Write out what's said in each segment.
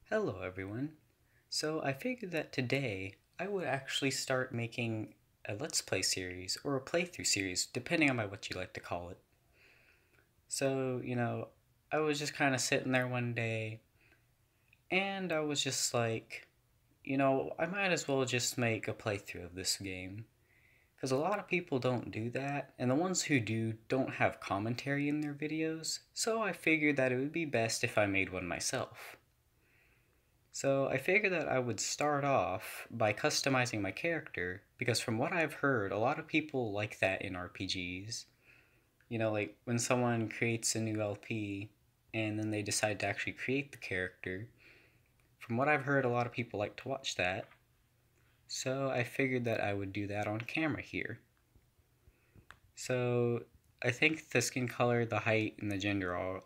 Hello everyone. So I figured that today I would actually start making a Let's Play series or a playthrough series, depending on what you like to call it. So, I was just kind of sitting there one day and I was just like, I might as well just make a playthrough of this game. Because a lot of people don't do that, and the ones who do don't have commentary in their videos, so I figured that it would be best if I made one myself. So I figured that I would start off by customizing my character, because from what I've heard, a lot of people like that in RPGs. Like when someone creates a new LP and then they decide to actually create the character. From what I've heard, a lot of people like to watch that. So I figured that I would do that on camera here. So I think the skin color, the height, and the gender are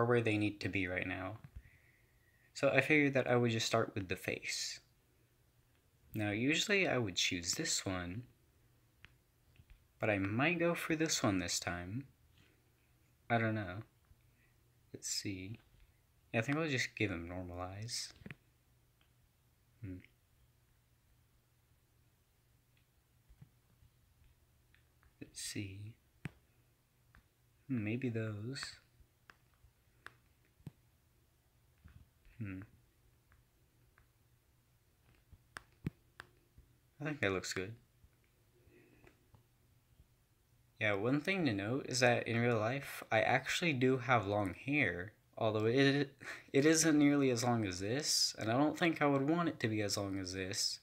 where they need to be right now. So I figured that I would just start with the face. Now usually I would choose this one, but I might go for this one this time. I don't know. Let's see. Yeah, I think I'll just give him normal eyes. Let's see. Maybe those. I think that looks good. Yeah, one thing to note is that in real life, I actually do have long hair, although it isn't nearly as long as this, and I don't think I would want it to be as long as this,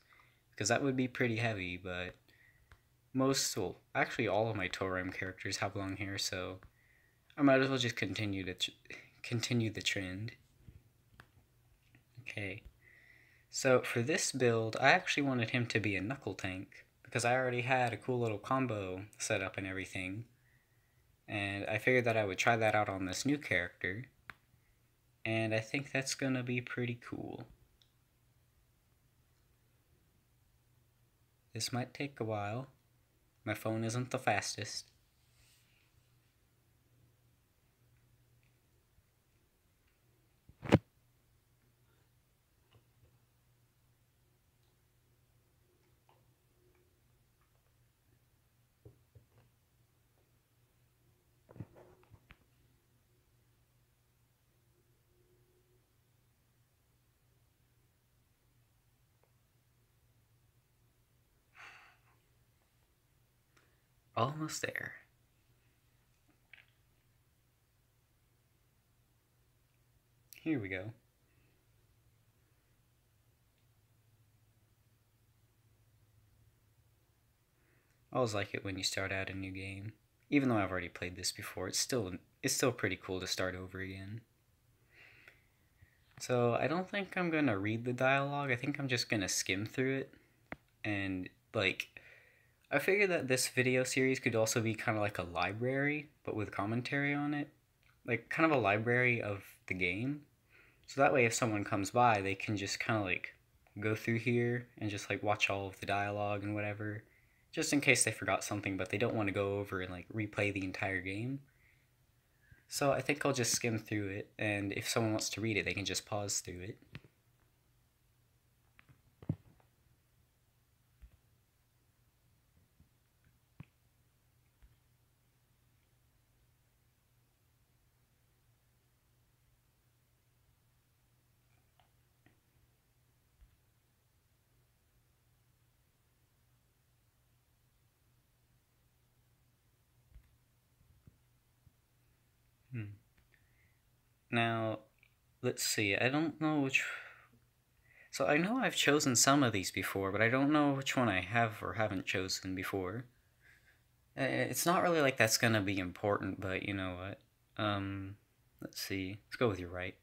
because that would be pretty heavy, but well, actually all of my Toram characters have long hair, so I might as well just continue the trend. Okay, so for this build, I actually wanted him to be a knuckle tank, because I already had a cool little combo set up and everything. And I figured that I would try that out on this new character. And I think that's gonna be pretty cool. This might take a while. My phone isn't the fastest. Almost there. Here we go. I always like it when you start out a new game. Even though I've already played this before, it's still pretty cool to start over again. So I don't think I'm gonna read the dialogue. I think I'm just gonna skim through it. And I figured that this video series could also be kind of like a library, but with commentary on it. Like kind of a library of the game. So that way if someone comes by, they can just kind of go through here and just watch all of the dialogue and whatever, just in case they forgot something, but they don't want to go over and replay the entire game. So I think I'll just skim through it, and if someone wants to read it, they can just pause through it. Now, let's see, I don't know which... So I know I've chosen some of these before, but I don't know which one I have or haven't chosen before. It's not really like that's gonna be important, but you know what? Let's see. Let's go with your right.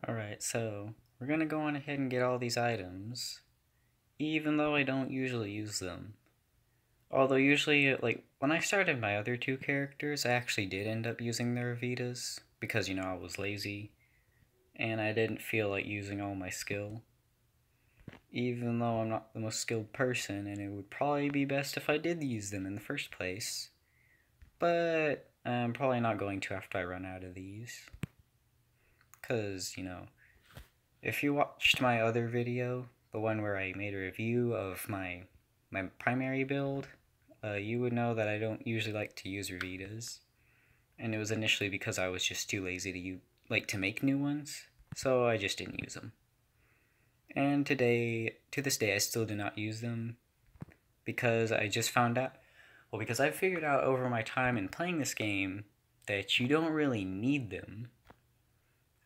Alright, so we're gonna go on ahead and get all these items, even though I don't usually use them. Although usually, like, when I started my other two characters, I actually did end up using their Vitas, because, I was lazy, and I didn't feel like using all my skill. Even though I'm not the most skilled person, and it would probably be best if I did use them in the first place. But I'm probably not going to after I run out of these. Because, if you watched my other video, the one where I made a review of my primary build, you would know that I don't usually like to use Revitas. And it was initially because I was just too lazy to make new ones, so I just didn't use them. And to this day, I still do not use them, because I just found out, because I figured out over my time in playing this game that you don't really need them.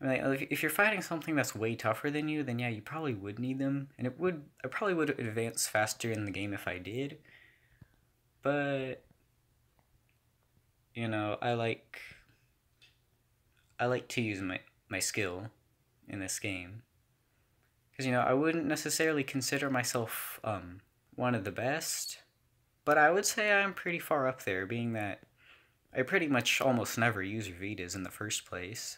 I mean, if you're fighting something that's way tougher than you, then yeah, you probably would need them, and I probably would advance faster in the game if I did. But I like to use my skill in this game, because I wouldn't necessarily consider myself one of the best, but I would say I'm pretty far up there, being that I pretty much almost never use Vitas in the first place.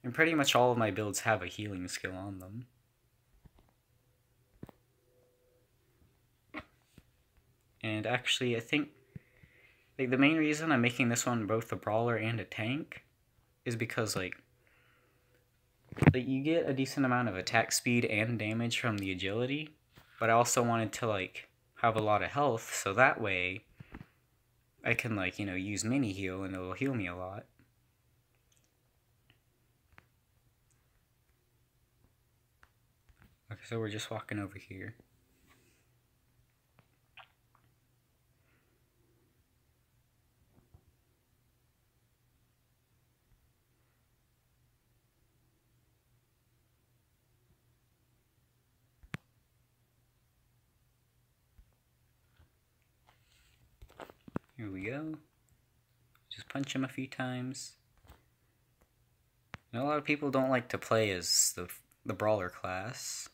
And pretty much all of my builds have a healing skill on them. And actually, I think the main reason I'm making this one both a brawler and a tank is because you get a decent amount of attack speed and damage from the agility, but I also wanted to have a lot of health, so that way I can use mini heal and it'll heal me a lot. Okay, so we're just walking over here. Here we go. Just punch him a few times. A lot of people don't like to play as the brawler class.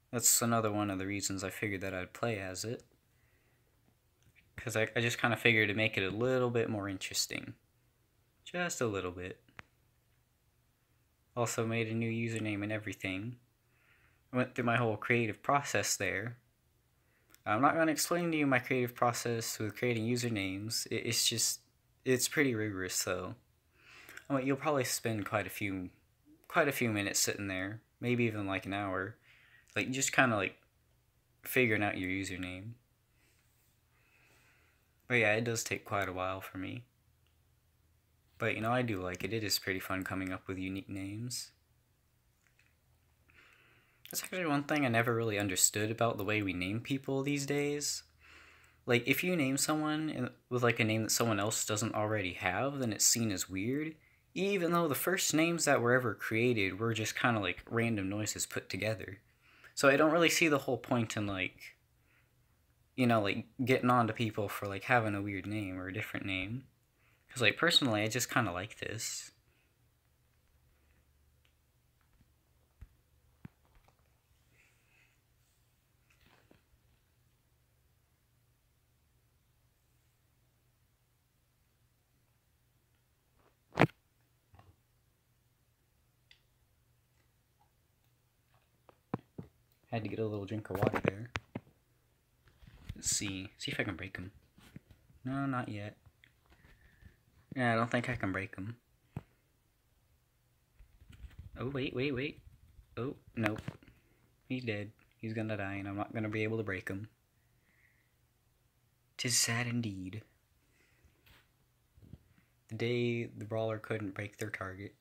That's another one of the reasons I figured that I'd play as it. Because I just kind of figured to make it a little bit more interesting. Just a little bit. Also made a new username and everything. I went through my whole creative process there. I'm not going to explain to you my creative process with creating usernames. It's pretty rigorous though. You'll probably spend quite a few minutes sitting there, maybe even an hour, just kind of figuring out your username. But yeah, it does take quite a while for me. But I do like it. It is pretty fun coming up with unique names. That's actually one thing I never really understood about the way we name people these days. If you name someone with a name that someone else doesn't already have, then it's seen as weird, even though the first names that were ever created were just kind of random noises put together. So I don't really see the whole point in getting on to people for having a weird name or a different name. Because personally, I just kind of like this. Had to get a little drink of water there. Let's see if I can break them. No, not yet. Yeah, I don't think I can break them. Oh, wait. Oh, nope. He's dead. He's gonna die, and I'm not gonna be able to break him. 'Tis sad indeed. The day the brawler couldn't break their target.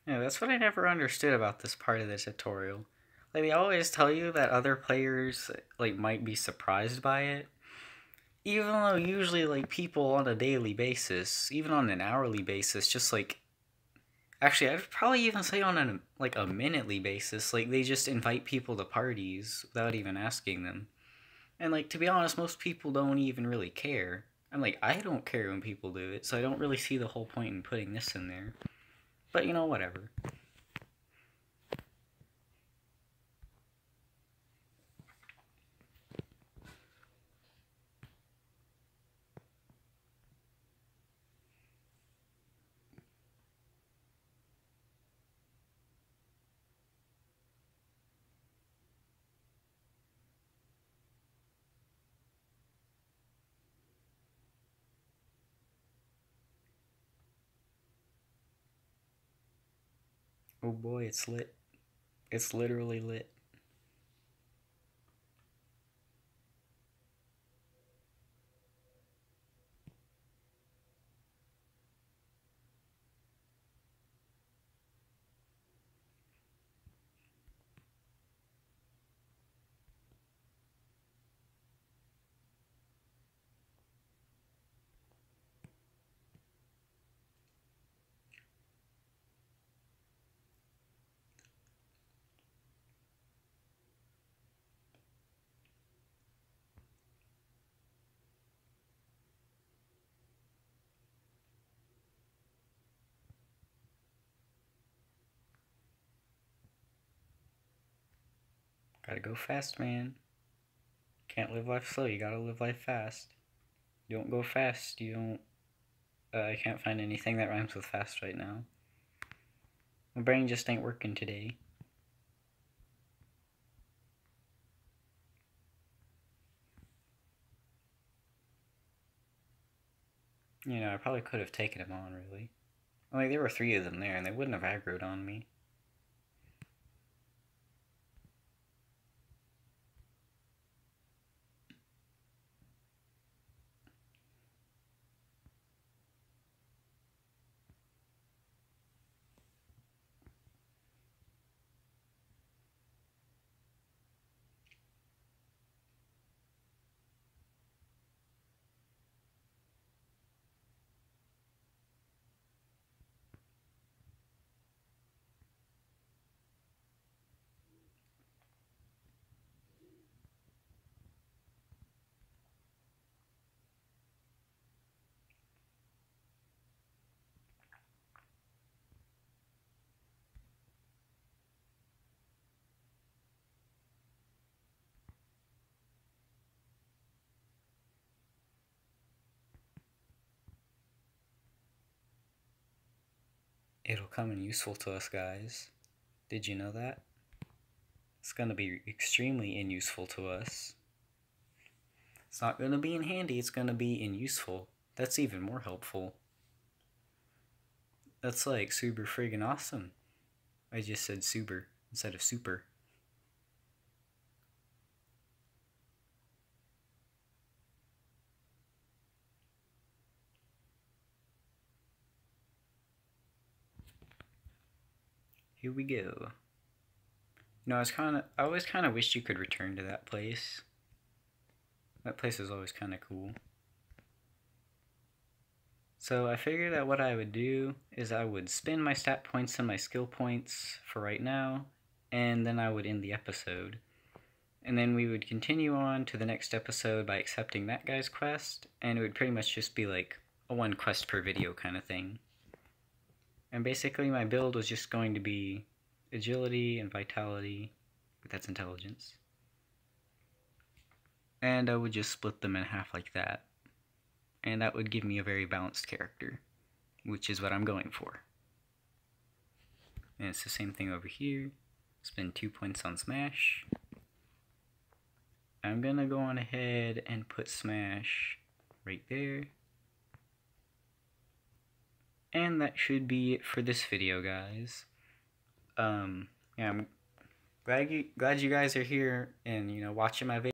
Yeah, that's what I never understood about this part of the tutorial. They always tell you that other players might be surprised by it, Even though usually, like, people on a daily basis, even on an hourly basis, just like, actually, I'd probably even say on a minutely basis, like, they just invite people to parties without even asking them. And, like, to be honest, most people don't even really care. I'm like, I don't care when people do it, so I don't really see the whole point in putting this in there. But, you know, whatever. Oh boy, it's lit. It's literally lit. Gotta go fast, man. Can't live life slow, you gotta live life fast. You don't go fast, you don't. I can't find anything that rhymes with fast right now. My brain just ain't working today. You know, I probably could have taken him on, really. Like, there were 3 of them there, and they wouldn't have aggroed on me. It'll come in useful to us, guys. Did you know that? It's gonna be extremely unuseful to us. It's not gonna be in handy, it's gonna be in useful. That's even more helpful. That's like super friggin' awesome. I just said super instead of super. Here we go. You know, I always kind of wished you could return to that place. That place is always kind of cool. So I figured that what I would do is I would spend my stat points and my skill points for right now, and then I would end the episode. And then we would continue on to the next episode by accepting that guy's quest, and it would pretty much just be like a 1 quest per video kind of thing. And basically my build was just going to be agility and vitality, but that's intelligence. And I would just split them in half like that. And that would give me a very balanced character, which is what I'm going for. And it's the same thing over here. Spend 2 points on Smash. I'm gonna go on ahead and put Smash right there. And that should be it for this video, guys. Yeah, I'm glad you guys are here and, you know, watching my video.